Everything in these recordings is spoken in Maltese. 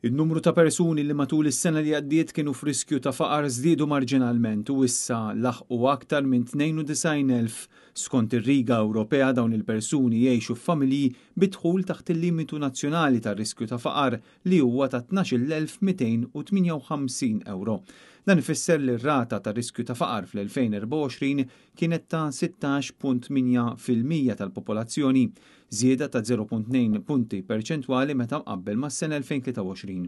Il-numru ta' persuni li matul is-sena li għaddiet kienu f'riskju ta' faqar żdiedu marġinalment u issa laħqu aktar minn 92,000 skont ir-Riga Ewropea. Dawn il-persuni jgħixu f'familji bidħul taħt il-limitu nazzjonali tar-riskju ta' faqar li huwa ta' 12,258 euro. Dan ifisser li r-rata ta' riskju ta' faqar fl-2024 kienet ta' 16.8% tal-popolazzjoni, żieda ta' 0.2 punti perċentwali meta mqabbel mas-sena 2023.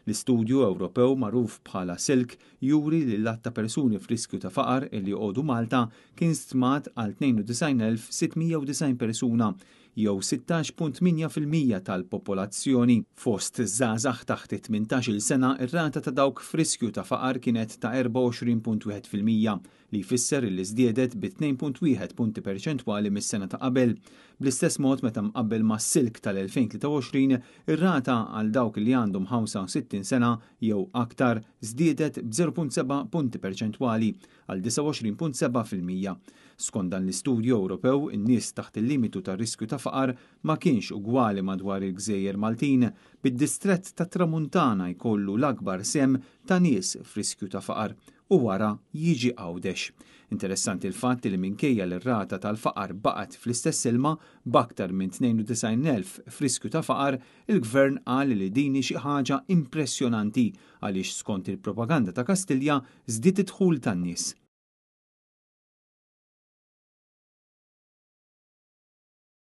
L-istudju Ewropew magħruf bħala SILC juri li l-att ta' persuni f'riskju ta' faqar li jqogħdu Malta kien stmat għal 92,690 persuna, jew 16.8% tal-popolazzjoni. Fost żgħażagħ taħt 18-il sena, ir-rata ta' dawk f'riskju ta' faqar kienet ta' 24.1% li jfisser li żdiedet bi 2.1 punti perċentwali mis-sena ta' qabel. Bl-istess mod meta mqabbel mas-silk tal-2023, ir-rata għal dawk li għandhom 65 sena jew aktar żdiedet b'0.7 punti perċentwali għal 29.7%. Skont dan l-istudju Ewropew, in-nies taħt il-limitu tar-riskju ta' faqar ma kienx ugwali madwar il-Gżejjer Maltin, bid-distrett ta' Tramuntana jkollu l-akbar sem ta' nies f'riskju ta' faqar u wara jiġi Għawdex. Interessanti l-fatt li minkejja l-rata tal-faqar baqgħet fl-istess ilma b'aktar minn 92,000 f'riskju ta' faqar, il-Gvern qal li din xi ħaġa impressjonanti għaliex skont il-propaganda ta' Kastilja żdied id-dħul tan-nies.